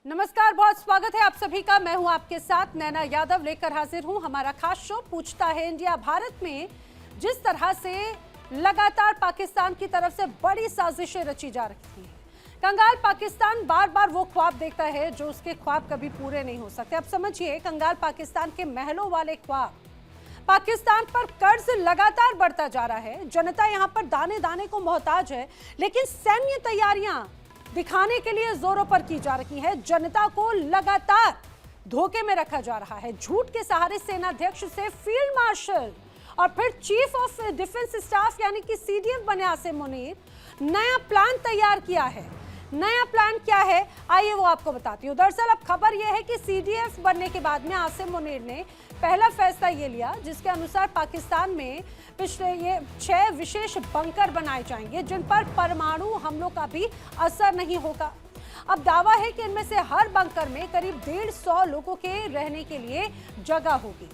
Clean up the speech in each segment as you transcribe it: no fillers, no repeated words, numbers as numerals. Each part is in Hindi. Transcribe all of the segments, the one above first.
नमस्कार, बहुत स्वागत है आप सभी का। मैं हूं आपके साथ नैना यादव, लेकर हाजिर हूं हमारा खास शो पूछता है इंडिया। भारत में जिस तरह से लगातार पाकिस्तान की तरफ से बड़ी साजिशें रची जा रही हैं, कंगाल पाकिस्तान बार बार वो ख्वाब देखता है जो उसके ख्वाब कभी पूरे नहीं हो सकते। अब समझिए, कंगाल पाकिस्तान के महलों वाले ख्वाब। पाकिस्तान पर कर्ज लगातार बढ़ता जा रहा है, जनता यहां पर दाने दाने को मोहताज है, लेकिन सैन्य तैयारियां दिखाने के लिए जोरों पर की जा रही है। जनता को लगातार धोखे में रखा जा रहा है। झूठ के सहारे सेनाध्यक्ष से फील्ड मार्शल और फिर चीफ ऑफ डिफेंस स्टाफ यानी कि सीडीएफ बने आसिम मुनीर, नया प्लान तैयार किया है। नया प्लान क्या है, आइए वो आपको बताती हूँ। दरअसल अब खबर यह है कि सीडीएफ बनने के बाद में आसिम मुनीर ने पहला फैसला ये लिया जिसके अनुसार पाकिस्तान में पिछले ये 6 विशेष बंकर बनाए जाएंगे जिन पर परमाणु हमलों का भी असर नहीं होगा। अब दावा है कि इनमें से हर बंकर में करीब 150 लोगों के रहने के लिए जगह होगी।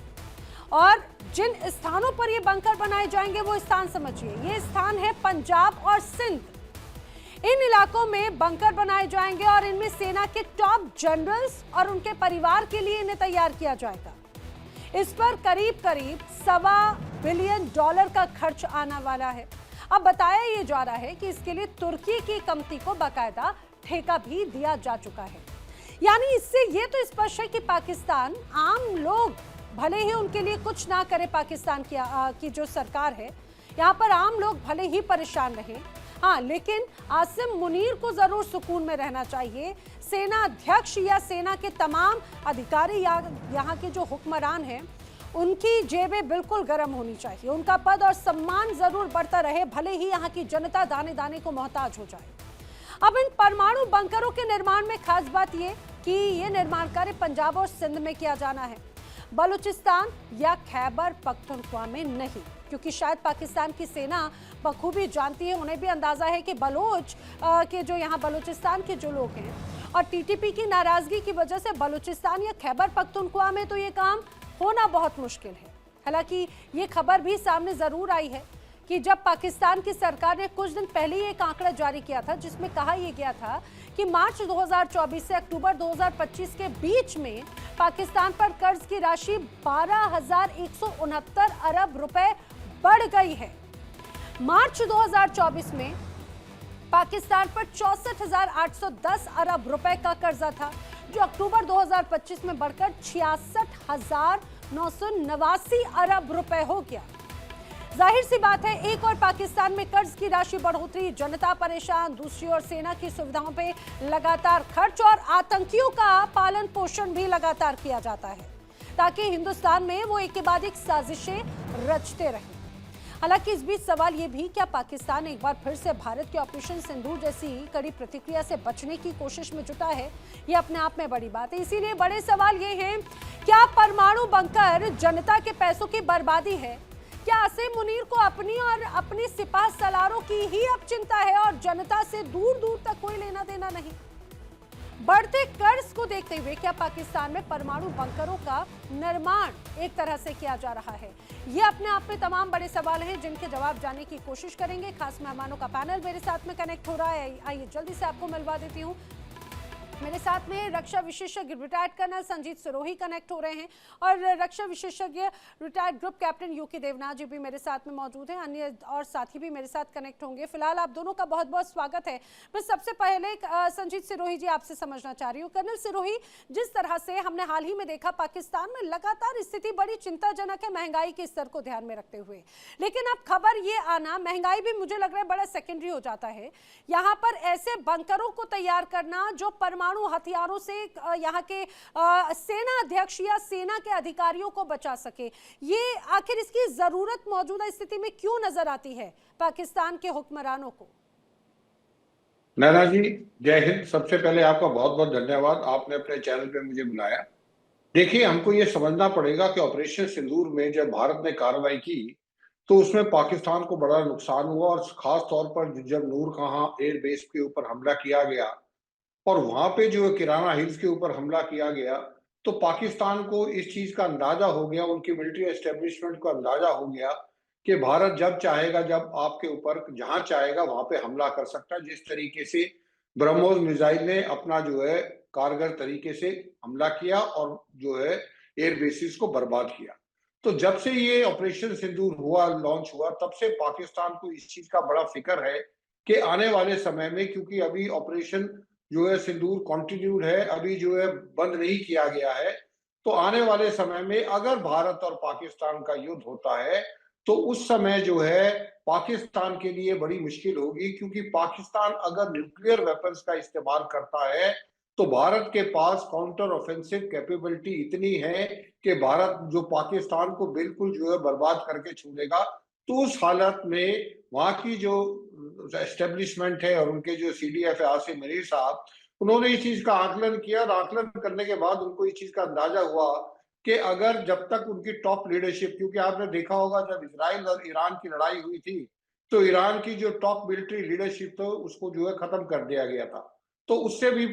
और जिन स्थानों पर ये बंकर बनाए जाएंगे वो स्थान समझिए, ये स्थान है पंजाब और सिंध। इन इलाकों में बंकर बनाए जाएंगे और इनमें सेना के टॉप जनरल्स और उनके परिवार के लिए इन्हें तैयार किया जाएगा। इस पर करीब करीब $1.25 बिलियन का खर्च आने वाला है। अब बताया ये जा रहा है कि इसके लिए तुर्की की कंपनी को बाकायदा ठेका भी दिया जा चुका है। यानी इससे ये तो स्पष्ट है कि पाकिस्तान आम लोग भले ही उनके लिए कुछ ना करे, पाकिस्तान की जो सरकार है यहाँ पर आम लोग भले ही परेशान रहे, हाँ, लेकिन आसिम मुनीर को जरूर सुकून में रहना चाहिए। सेना अध्यक्ष या सेना के तमाम अधिकारी या यहाँ के जो हुक्मरान हैं उनकी जेबें बिल्कुल गर्म होनी चाहिए। उनका पद और सम्मान जरूर बढ़ता रहे, भले ही यहाँ की जनता दाने दाने को मोहताज हो जाए। अब इन परमाणु बंकरों के निर्माण में खास बात यह कि ये निर्माण कार्य पंजाब और सिंध में किया जाना है, बलूचिस्तान या खैबर पख्तूनख्वा में नहीं, क्योंकि शायद पाकिस्तान की सेना बखूबी जानती है, उन्हें भी अंदाजा है कि बलोच के जो यहाँ बलूचिस्तान के जो लोग हैं और टीटीपी की नाराजगी की वजह से बलूचिस्तान या खैबर पख्तूनख्वा में तो ये काम होना बहुत मुश्किल है। हालांकि ये खबर भी सामने जरूर आई है कि जब पाकिस्तान की सरकार ने कुछ दिन पहले एक आंकड़ा जारी किया था जिसमें कहा यह गया था कि मार्च 2024 से अक्टूबर 2025 के बीच में पाकिस्तान पर कर्ज की राशि 12,169 अरब रुपए बढ़ गई है। मार्च 2024 में पाकिस्तान पर 64,810 अरब रुपए का कर्जा था, जो अक्टूबर 2025 में बढ़कर 66,989 अरब रुपए हो गया। जाहिर सी बात है, एक और पाकिस्तान में कर्ज की राशि बढ़ोतरी, जनता परेशान, दूसरी ओर सेना की सुविधाओं पे लगातार खर्च और आतंकियों का पालन पोषण भी लगातार किया जाता है ताकि हिंदुस्तान में वो एक के बाद एक साजिशें रचते रहें। हालांकि इस बीच सवाल ये भी, क्या पाकिस्तान एक बार फिर से भारत के ऑपरेशन सिंदूर जैसी कड़ी प्रतिक्रिया से बचने की कोशिश में जुटा है? ये अपने आप में बड़ी बात है। इसीलिए बड़े सवाल ये हैं, क्या परमाणु बंकर जनता के पैसों की बर्बादी है? क्या आसिम मुनीर को अपनी और अपनी सिपाह सलारों की ही अब चिंता है और जनता से दूर दूर तक कोई लेना देना नहीं? बढ़ते कर्ज को देखते हुए क्या पाकिस्तान में परमाणु बंकरों का निर्माण एक तरह से किया जा रहा है? ये अपने आप में तमाम बड़े सवाल हैं जिनके जवाब जानने की कोशिश करेंगे। खास मेहमानों का पैनल मेरे साथ में कनेक्ट हो रहा है, आइए जल्दी से आपको मिलवा देती हूँ। मेरे साथ में रक्षा विशेषज्ञ retired colonel Sanjeet Sirohi connect हो रहे हैं और रक्षा विशेषज्ञ retired group captain UK Devnath ji भी मेरे साथ में मौजूद हैं। अन्य और साथी भी मेरे साथ कनेक्ट होंगे। फिलहाल आप दोनों का बहुत बहुत स्वागत है। मैं सबसे पहले संजीत सिरोही जी आपसे समझना चाह रही हूँ। कर्नल सिरोही, जिस तरह से हमने हाल ही में देखा पाकिस्तान में लगातार स्थिति बड़ी चिंताजनक है महंगाई के स्तर को ध्यान में रखते हुए, लेकिन अब खबर ये आना, महंगाई भी मुझे लग रहा है बड़ा सेकेंडरी हो जाता है, यहाँ पर ऐसे बंकरों को तैयार करना जो परमाणु हथियारों से यहाँ के सेना अध्यक्ष या सेना के अधिकारियों को बचा सके, ये आखिर इसकी जरूरत मौजूदा स्थिति में क्यों नजर आती है पाकिस्तान के हुक्मरानों को? नैना जी, जय हिंद। सबसे पहले आपका बहुत बहुत धन्यवाद, आपने अपने चैनल पे मुझे बुलाया। देखिए, हमको ये समझना पड़ेगा कि ऑपरेशन सिंदूर में जब भारत ने कार्रवाई की तो उसमें पाकिस्तान को बड़ा नुकसान हुआ और खास तौर पर जब नूर कहां एयर बेस के ऊपर हमला किया गया और वहां पे जो किराना हिल्स के ऊपर हमला किया गया, तो पाकिस्तान को इस चीज का अंदाजा हो गया, उनकी मिलिट्री एस्टेब्लिशमेंट को अंदाजा हो गया कि भारत जब चाहेगा, जब आपके ऊपर जहां चाहेगा वहां पे हमला कर सकता है। जिस तरीके से ब्रह्मोस मिसाइल ने अपना जो है कारगर तरीके से हमला किया और जो है एयर बेसिस को बर्बाद किया। तो जब से ये ऑपरेशन सिंदूर हुआ, लॉन्च हुआ, तब से पाकिस्तान को इस चीज का बड़ा फिक्र है कि आने वाले समय में, क्योंकि अभी ऑपरेशन जो है सिंदूर कंटिन्यूड है, अभी जो है बंद नहीं किया गया है, तो आने वाले समय में अगर भारत और पाकिस्तान का युद्ध होता है तो उस समय जो है पाकिस्तान के लिए बड़ी मुश्किल होगी, क्योंकि पाकिस्तान अगर न्यूक्लियर वेपन्स का इस्तेमाल करता है तो भारत के पास काउंटर ऑफेंसिव कैपेबिलिटी इतनी है कि भारत जो पाकिस्तान को बिल्कुल जो है बर्बाद करके छोड़ देगा। तो उस हालत में वहां की जो एस्टेब्लिशमेंट है और उनके जो सीडीएफ है आसिम मनीर साहब, उन्होंने इस चीज का आकलन किया और आकलन करने के बाद उनको इस चीज का अंदाजा हुआ कि अगर जब तक उनकी टॉप लीडरशिप, क्योंकि आपने देखा होगा जब इजराइल और ईरान की लड़ाई हुई थी तो ईरान की जो टॉप मिलिट्री लीडरशिप था उसको जो है खत्म कर दिया गया था। तो उससे भी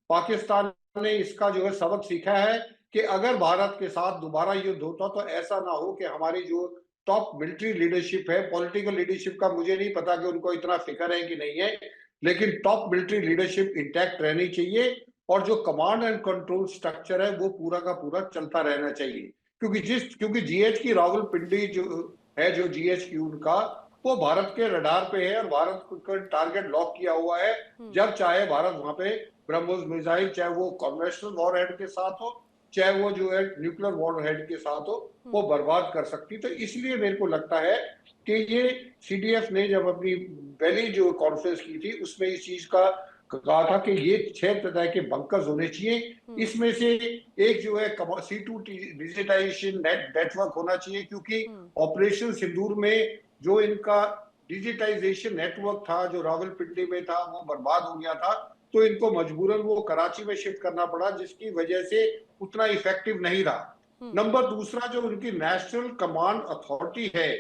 पाकिस्तान ने इसका जो है सबक सीखा है कि अगर भारत के साथ दोबारा युद्ध होता तो ऐसा ना हो कि हमारी जो टॉप मिलिट्री लीडरशिप है, पॉलिटिकल लीडरशिप का मुझे नहीं पता कि उनको इतना फिक्र है कि नहीं है, लेकिन टॉप मिलिट्री लीडरशिप इंटैक्ट रहनी चाहिए और जो कमांड एंड कंट्रोल स्ट्रक्चर है वो पूरा का पूरा चलता रहना चाहिए। क्योंकि जीएच की रावलपिंडी जो है, जो जीएचक्यू का, वो भारत के रडार पे है और भारत का टारगेट लॉक किया हुआ है। जब चाहे भारत वहां पे ब्रह्मोस मिसाइल, चाहे वो कन्वेंशनल वॉरहेड के साथ हो, चाहे वो जो है न्यूक्लियर वॉरहेड के साथ हो, वो बर्बाद कर सकती। तो इसलिए मेरे को लगता है कि ये सीडीएफ ने जब अपनी पहली जो कॉन्फ्रेंस की थी उसमें इस चीज का कहा था कि ये 6 तरह के बंकर्स होने चाहिए। इसमें से एक जो है C2 डिजिटाइजेशन नेटवर्क होना चाहिए, क्योंकि ऑपरेशन सिंदूर में जो इनका डिजिटाइजेशन नेटवर्क था जो रावलपिंडी में था वो बर्बाद हो गया था, तो इनको मजबूरन वो कराची में शिफ्ट करना पड़ा, जिसकी वजह से उतना इफेक्टिव नहीं रहा। नंबर दूसरा, जो उनकी नेशनल कमांड अथॉरिटी है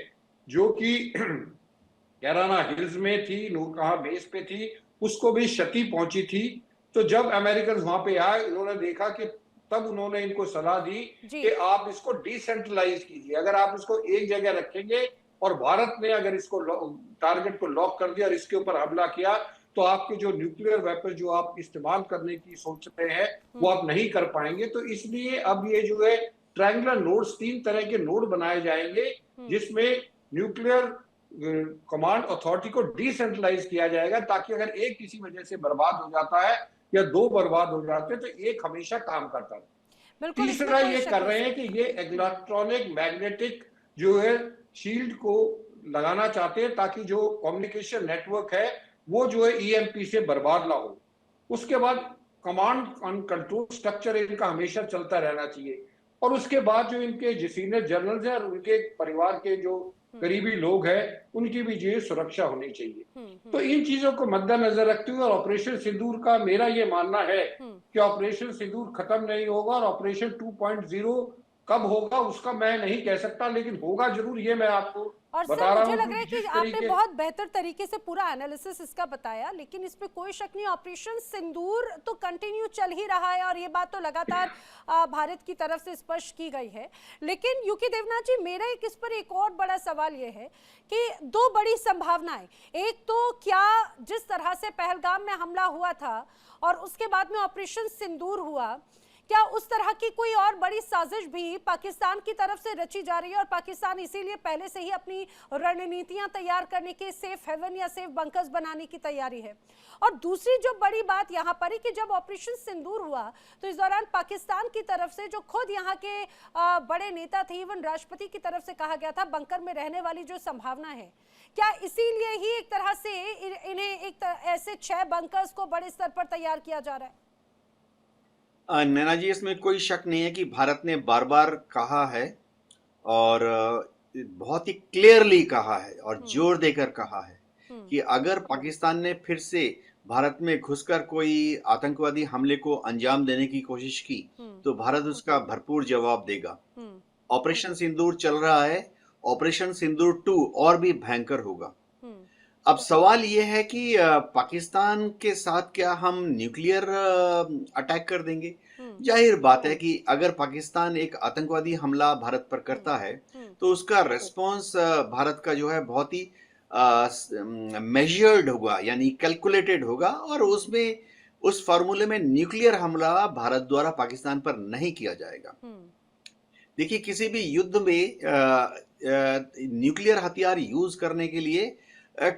जो कि कैराना हिल्स में थी, नूरकहा बेस पे थी, उसको भी क्षति पहुंची थी। तो जब अमेरिकन वहां पे आए, उन्होंने देखा कि तब उन्होंने इनको सलाह दी कि आप इसको डिसेंट्रलाइज कीजिए। अगर आप इसको एक जगह रखेंगे और भारत ने अगर इसको टारगेट को लॉक कर दिया और इसके ऊपर हमला किया तो आपके जो न्यूक्लियर वेपन जो आप इस्तेमाल करने की सोच रहे हैं वो आप नहीं कर पाएंगे। तो इसलिए अब ये जो है ट्रायंगुलर नोड्स, 3 तरह के नोड बनाए जाएंगे जिसमें न्यूक्लियर कमांड अथॉरिटी को डिसेंट्रलाइज किया जाएगा, ताकि अगर एक किसी वजह से बर्बाद हो जाता है या 2 बर्बाद हो जाते हैं तो एक हमेशा काम करता है। तीसरा ये कर रहे हैं कि ये इलेक्ट्रॉनिक मैग्नेटिक जो है शील्ड को लगाना चाहते हैं ताकि जो कम्युनिकेशन नेटवर्क है वो जो है ईएमपी से बर्बाद ना हो। उसके बाद कमांड एंड कंट्रोल स्ट्रक्चर इनका हमेशा चलता रहना चाहिए। और उसके बाद जो इनके सीनियर जनरल्स हैं और उनके परिवार के जो करीबी लोग हैं उनकी भी जो सुरक्षा होनी चाहिए। तो इन चीजों को मद्देनजर रखते हुए ऑपरेशन सिंदूर का मेरा ये मानना है कि ऑपरेशन सिंदूर खत्म नहीं होगा और ऑपरेशन 2.0 कब होगा उसका मैं नहीं कह सकता, लेकिन होगा जरूर, ये मैं आपको बता रहा हूं। मुझे लग रहा है कि आपने बहुत बेहतर तरीके से पूरा एनालिसिस इसका बताया, लेकिन इसमें कोई शक नहीं ऑपरेशन सिंदूर तो कंटिन्यू चल ही रहा है और ये बात तो लगातार भारत की तरफ से स्पष्ट की गई है। लेकिन यूके देवनाथ जी, मेरा इस पर एक और बड़ा सवाल ये है कि 2 बड़ी संभावनाएं, एक तो क्या जिस तरह से पहलगाम में हमला हुआ था और उसके बाद में ऑपरेशन सिंदूर हुआ, क्या उस तरह की कोई और बड़ी साजिश भी पाकिस्तान की तरफ से रची जा रही है और पाकिस्तान इसीलिए पहले से ही अपनी रणनीतियां तैयार करने के, सेफ हेवन या सेफ बंकर्स बनाने की तैयारी है? और दूसरी जो बड़ी बात यहां पर है कि जब ऑपरेशन सिंदूर हुआ तो इस दौरान पाकिस्तान की तरफ से जो खुद यहाँ के बड़े नेता थे, इवन राष्ट्रपति की तरफ से कहा गया था बंकर में रहने वाली जो संभावना है, क्या इसीलिए ही एक तरह से इन्हें ऐसे 6 बंकर्स को बड़े स्तर पर तैयार किया जा रहा है? नैना जी, इसमें कोई शक नहीं है कि भारत ने बार बार कहा है और बहुत ही क्लियरली कहा है और जोर देकर कहा है कि अगर पाकिस्तान ने फिर से भारत में घुसकर कोई आतंकवादी हमले को अंजाम देने की कोशिश की तो भारत उसका भरपूर जवाब देगा। ऑपरेशन सिंदूर चल रहा है, ऑपरेशन सिंदूर 2 और भी भयंकर होगा। अब सवाल यह है कि पाकिस्तान के साथ क्या हम न्यूक्लियर अटैक कर देंगे? जाहिर बात है कि अगर पाकिस्तान एक आतंकवादी हमला भारत पर करता है तो उसका रिस्पॉन्स भारत का जो है बहुत ही मेजर्ड होगा, यानी कैलकुलेटेड होगा और उसमें उस फॉर्मूले में न्यूक्लियर हमला भारत द्वारा पाकिस्तान पर नहीं किया जाएगा। देखिए, किसी भी युद्ध में न्यूक्लियर हथियार यूज करने के लिए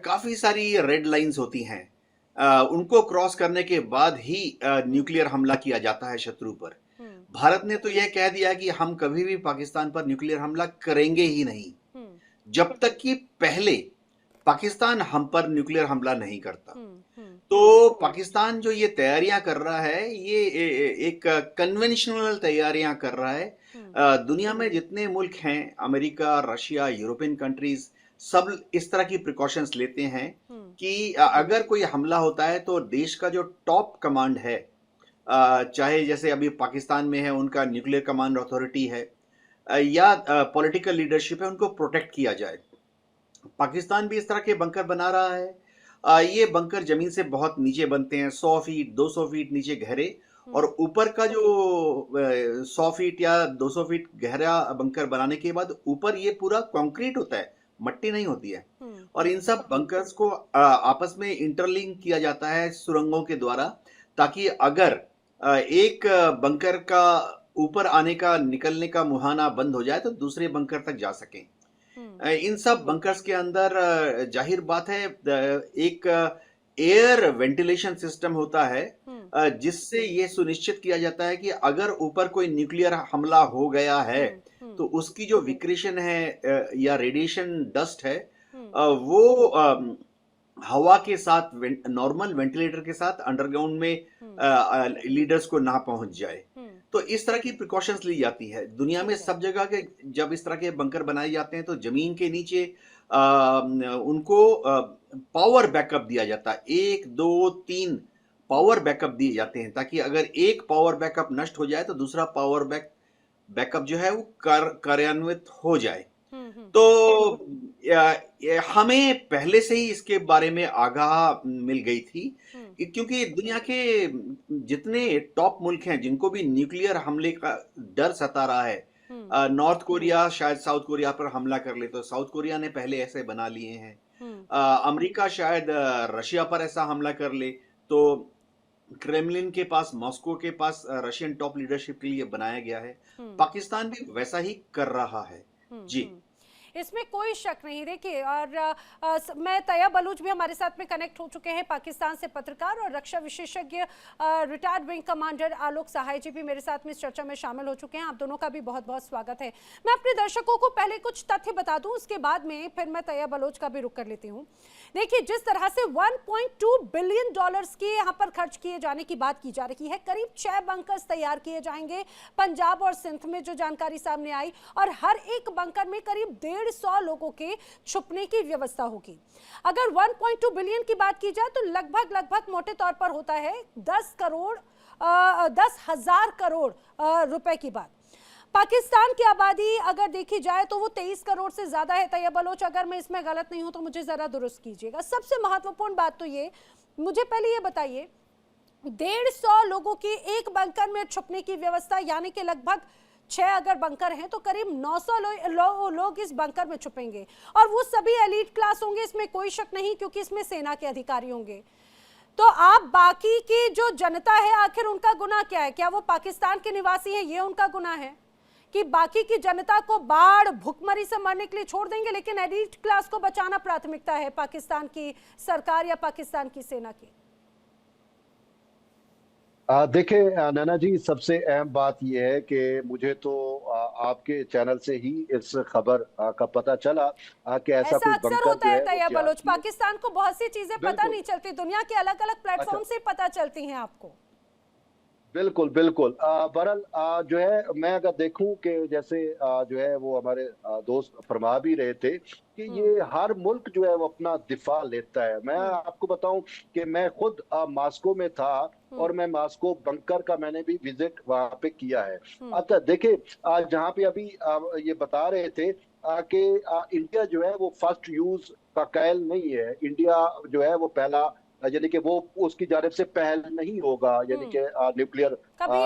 काफी सारी रेड लाइंस होती हैं। उनको क्रॉस करने के बाद ही न्यूक्लियर हमला किया जाता है शत्रु पर। भारत ने तो यह कह दिया कि हम कभी भी पाकिस्तान पर न्यूक्लियर हमला करेंगे ही नहीं, जब तक कि पहले पाकिस्तान हम पर न्यूक्लियर हमला नहीं करता। तो पाकिस्तान जो ये तैयारियां कर रहा है, ये एक कन्वेंशनल तैयारियां कर रहा है। दुनिया में जितने मुल्क हैं, अमेरिका, रशिया, यूरोपियन कंट्रीज, सब इस तरह की प्रिकॉशंस लेते हैं कि अगर कोई हमला होता है तो देश का जो टॉप कमांड है, चाहे जैसे अभी पाकिस्तान में है उनका न्यूक्लियर कमांड अथॉरिटी है, या पॉलिटिकल लीडरशिप है, उनको प्रोटेक्ट किया जाए। पाकिस्तान भी इस तरह के बंकर बना रहा है। ये बंकर जमीन से बहुत नीचे बनते हैं, 100 फीट 200 फीट नीचे गहरे, और ऊपर का जो 100 फीट या 200 फीट गहरा बंकर बनाने के बाद ऊपर ये पूरा कंक्रीट होता है, मट्टी नहीं होती है। और इन सब बंकर्स को आपस में इंटरलिंक किया जाता है सुरंगों के द्वारा, ताकि अगर एक बंकर का ऊपर आने का, निकलने का मुहाना बंद हो जाए तो दूसरे बंकर तक जा सकें। इन सब बंकर्स के अंदर जाहिर बात है एक एयर वेंटिलेशन सिस्टम होता है, जिससे ये सुनिश्चित किया जाता है कि अगर ऊपर कोई न्यूक्लियर हमला हो गया है तो उसकी जो विक्रेशन है या रेडिएशन डस्ट है, वो हवा के साथ, नॉर्मल वेंटिलेटर के साथ अंडरग्राउंड में लीडर्स को ना पहुंच जाए। तो इस तरह की प्रिकॉशंस ली जाती है दुनिया में सब जगह के। जब इस तरह के बंकर बनाए जाते हैं तो जमीन के नीचे उनको पावर बैकअप दिया जाता है, 1 2 3 पावर बैकअप दिए जाते हैं, ताकि अगर एक पावर बैकअप नष्ट हो जाए तो दूसरा पावर बैकअप जो है वो कार्यान्वित हो जाए। तो हमें पहले से ही इसके बारे में आगाह मिल गई थी, क्योंकि दुनिया के जितने टॉप मुल्क हैं जिनको भी न्यूक्लियर हमले का डर सता रहा है, नॉर्थ कोरिया शायद साउथ कोरिया पर हमला कर ले, तो साउथ कोरिया ने पहले ऐसे बना लिए हैं। अमेरिका शायद रशिया पर ऐसा हमला कर ले, तो क्रेमलिन के पास, मॉस्को के पास रशियन टॉप लीडरशिप के लिए बनाया गया है। पाकिस्तान भी वैसा ही कर रहा है। जी, इसमें कोई शक नहीं। देखिए, और मैं तैय्या बलूच भी हमारे साथ में कनेक्ट हो चुके हैं पाकिस्तान से, पत्रकार और रक्षा विशेषज्ञ रिटायर्ड विंग कमांडर आलोक सहाय जी भी मेरे साथ में इस चर्चा में शामिल हो चुके हैं। आप दोनों का भी बहुत बहुत स्वागत है। मैं अपने दर्शकों को पहले कुछ तथ्य बता दूं, उसके बाद में फिर मैं तैय्या बलूच का भी रुख कर लेती हूँ। देखिए, जिस तरह से 1.2 बिलियन डॉलर्स के यहाँ पर खर्च किए जाने की बात की जा रही है, करीब 6 बंकर्स तैयार किए जाएंगे पंजाब और सिंध में, जो जानकारी सामने आई, और हर एक बंकर में करीब 150 लोगों के छुपने की व्यवस्था होगी। अगर 1.2 बिलियन की बात की जाए तो लगभग मोटे तौर पर होता है 10,000 करोड़ रुपए की बात। पाकिस्तान की आबादी अगर देखी जाए तो वो 23 करोड़ से ज्यादा है। तैय्या बलोच, अगर मैं इसमें गलत नहीं हूं तो मुझे जरा दुरुस्त कीजिएगा। सबसे महत्वपूर्ण बात तो ये, मुझे पहले ये बताइए, 150 लोगों की एक बंकर में छुपने की व्यवस्था, यानी कि लगभग 6 अगर बंकर हैं तो करीब 900 लोग इस बंकर में छुपेंगे, और वो सभी एलीट क्लास होंगे, इसमें कोई शक नहीं, क्योंकि इसमें सेना के अधिकारी होंगे। तो आप बाकी की जो जनता है, आखिर उनका गुनाह क्या है? क्या वो पाकिस्तान के निवासी हैं, ये उनका गुनाह है कि बाकी की जनता को बाढ़ भुखमरी से मरने के लिए छोड़ देंगे, लेकिन एलीट क्लास को बचाना प्राथमिकता है पाकिस्तान की सरकार या पाकिस्तान की सेना की? देखिए नैना जी, सबसे अहम बात यह है कि मुझे तो आपके चैनल से ही इस खबर का पता चला कि ऐसा कोई अक्सर बंकर होता जो है है तैय्या वो बलोच, पाकिस्तान को बहुत सी चीजें पता बिल्कुल नहीं चलती, दुनिया के अलग अलग प्लेटफॉर्म से पता चलती हैं आपको। बिल्कुल बिल्कुल। बहरहाल जो है, मैं अगर देखूं कि जैसे जो है वो हमारे दोस्त फरमा भी रहे थे कि ये हर मुल्क जो है वो अपना दिफा लेता है। मैं आपको बताऊं कि मैं खुद मॉस्को में था, और मैं मॉस्को बंकर का मैंने भी विजिट वहां पे किया है। अच्छा देखिए, जहाँ पे अभी ये बता रहे थे कि इंडिया जो है वो फर्स्ट यूज का कायल नहीं है। इंडिया जो है वो पहला, यानी कि वो उसकी जानिब से पहल नहीं होगा, यानी कि न्यूक्लियर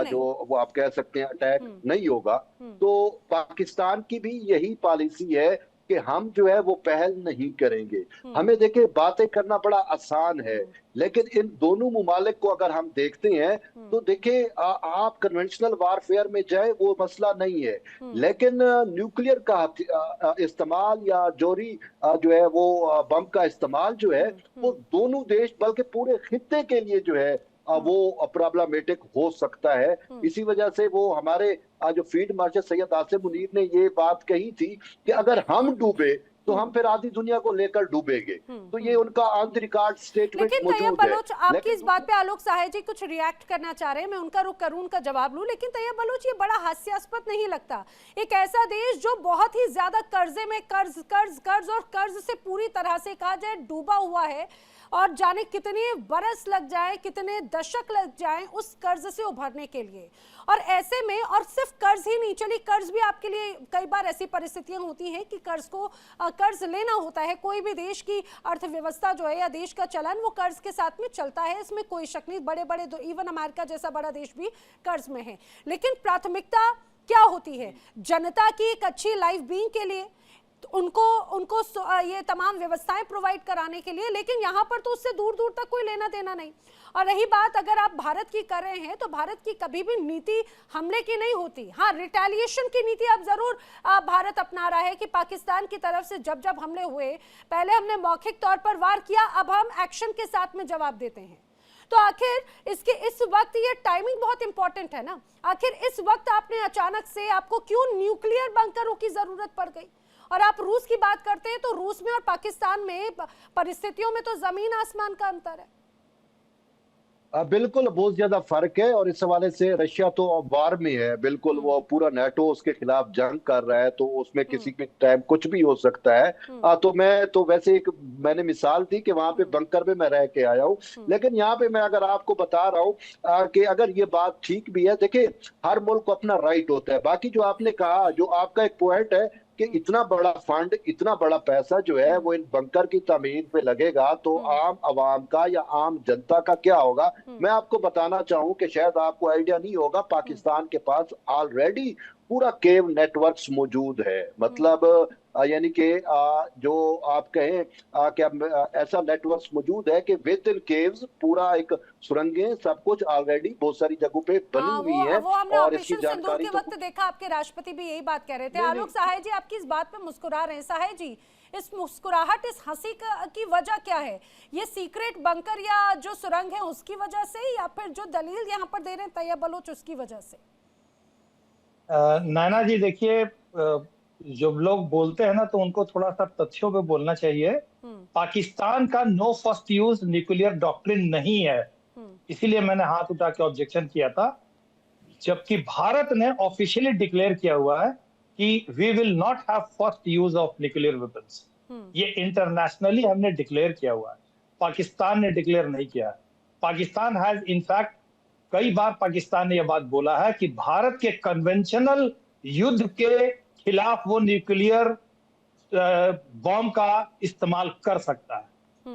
जो वो आप कह सकते हैं अटैक नहीं होगा। तो पाकिस्तान की भी यही पॉलिसी है कि हम जो है वो पहल नहीं करेंगे। हमें देखिए बातें करना बड़ा आसान है, लेकिन इन दोनों मुमालिक को अगर हम देखते हैं तो देखिए आप कन्वेंशनल वारफेयर में जाए वो मसला नहीं है, लेकिन न्यूक्लियर का इस्तेमाल या जोरी जो है वो बम का इस्तेमाल जो है वो दोनों देश बल्कि पूरे खित्ते के लिए जो है वो प्रॉब्लमेटिक हो सकता है। इसी वजह से वो हमारे जो फील्ड मार्शल सैयद आसिम मुनीर ने ये बात कही थी कि अगर हम डूबे तो हम फिर आधी दुनिया को लेकर डूबेंगे। तो ये उनका ऑन द रिकॉर्ड स्टेटमेंट लेकिन तैयब मौजूद है। बलोच, आपकी इस बात पे आलोक साहे जी कुछ रिएक्ट करना चाह रहे हैं, मैं उनका रुख करूं, उनका जवाब लूं। लेकिन तैयब बलोच, ये बड़ा हास्यास्पद नहीं लगता? एक ऐसा देश जो बहुत ही ज्यादा कर्जे में कर्ज कर्ज कर्ज और कर्ज से पूरी तरह से कहा जाए डूबा हुआ है, और जाने कितने बरस लग जाए, कितने दशक लग जाएं उस कर्ज से उभरने के लिए। और ऐसे में, और सिर्फ कर्ज ही नहीं, चलिए कर्ज भी आपके लिए कई बार ऐसी परिस्थितियां होती हैं कि कर्ज लेना होता है। कोई भी देश की अर्थव्यवस्था जो है या देश का चलन वो कर्ज के साथ में चलता है, इसमें कोई शक नहीं। बड़े बड़े इवन अमेरिका जैसा बड़ा देश भी कर्ज में है। लेकिन प्राथमिकता क्या होती है? जनता की एक अच्छी लाइफ बीइंग के लिए, उनको ये तमाम व्यवस्थाएं प्रोवाइड कराने के लिए। लेकिन यहाँ पर तो उससे दूर दूर तक कोई लेना देना नहीं। और रही बात अगर आप भारत की कर रहे हैं, तो भारत की कभी भी नीति हमले की नहीं होती। हाँ, रिटेलिएशन की नीति अब जरूर भारत अपना रहा है कि पाकिस्तान की तरफ से जब जब हमले हुए, पहले हमने मौखिक तौर पर वार किया, अब हम एक्शन के साथ में जवाब देते हैं। तो आखिर इस वक्त ये टाइमिंग बहुत इंपॉर्टेंट है ना। आखिर इस वक्त आपने अचानक से, आपको क्यों न्यूक्लियर बंकरों की जरूरत पड़ गई? और आप रूस की बात करते हैं, तो रूस में और पाकिस्तान में परिस्थितियों में तो जमीन आसमान का अंतर है। बिल्कुल बहुत ज्यादा फर्क है, और इस हवाले से रशिया तो वार में है, बिल्कुल वो पूरा नेटो उसके खिलाफ जंग कर रहा है, तो उसमें किसी भी टाइम कुछ भी हो सकता है। तो मैं तो वैसे मैंने मिसाल दी कि वहां पे बंकर में मैं रह के आया हूँ, लेकिन यहाँ पे मैं अगर आपको बता रहा हूँ कि अगर ये बात ठीक भी है, देखिए हर मुल्क को अपना राइट होता है। बाकी जो आपने कहा, जो आपका एक पॉइंट है कि इतना बड़ा फंड, इतना बड़ा पैसा जो है वो इन बंकर की तमीर पे लगेगा, तो आम आवाम का या आम जनता का क्या होगा? मैं आपको बताना चाहूं कि शायद आपको आइडिया नहीं होगा, पाकिस्तान के पास ऑलरेडी पूरा केव नेटवर्क्स मौजूद है। मतलब यानी कि जो आप कहें कि ऐसा नेटवर्क्स मौजूद है कि विद इन केव्स पूरा एक सुरंगें सब कुछ ऑलरेडी बहुत सारी जगहों पे बनी हुई है। वो हमने और इसकी ऑपरेशन सिंदूर जानकारी के वक्त देखा, आपके राष्ट्रपति भी यही बात कह रहे थे। आलोक साहे जी, आपकी इस बात पे मुस्कुरा रहे हैं। साहे जी, इस मुस्कुराहट, इस हंसी की वजह क्या है? ये सीक्रेट बंकर या जो सुरंग है उसकी वजह से, या फिर जो दलील यहाँ पर दे रहे हैं तैयब बलोच उसकी वजह से? नैना जी देखिए, जो लोग बोलते हैं ना, तो उनको थोड़ा सा तथ्यों पे बोलना चाहिए। पाकिस्तान का no first use nuclear doctrine नहीं है, इसीलिए मैंने हाथ उठा के ऑब्जेक्शन किया था। जबकि भारत ने ऑफिशियली डिक्लेयर किया हुआ है कि we will not have first use of nuclear weapons. ये इंटरनेशनली हमने डिक्लेयर किया हुआ है, पाकिस्तान ने डिक्लेयर नहीं किया है। पाकिस्तान हैज इनफैक्ट कई बार पाकिस्तान ने यह बात बोला है कि भारत के कन्वेंशनल युद्ध के खिलाफ वो न्यूक्लियर बॉम्ब का इस्तेमाल कर सकता है।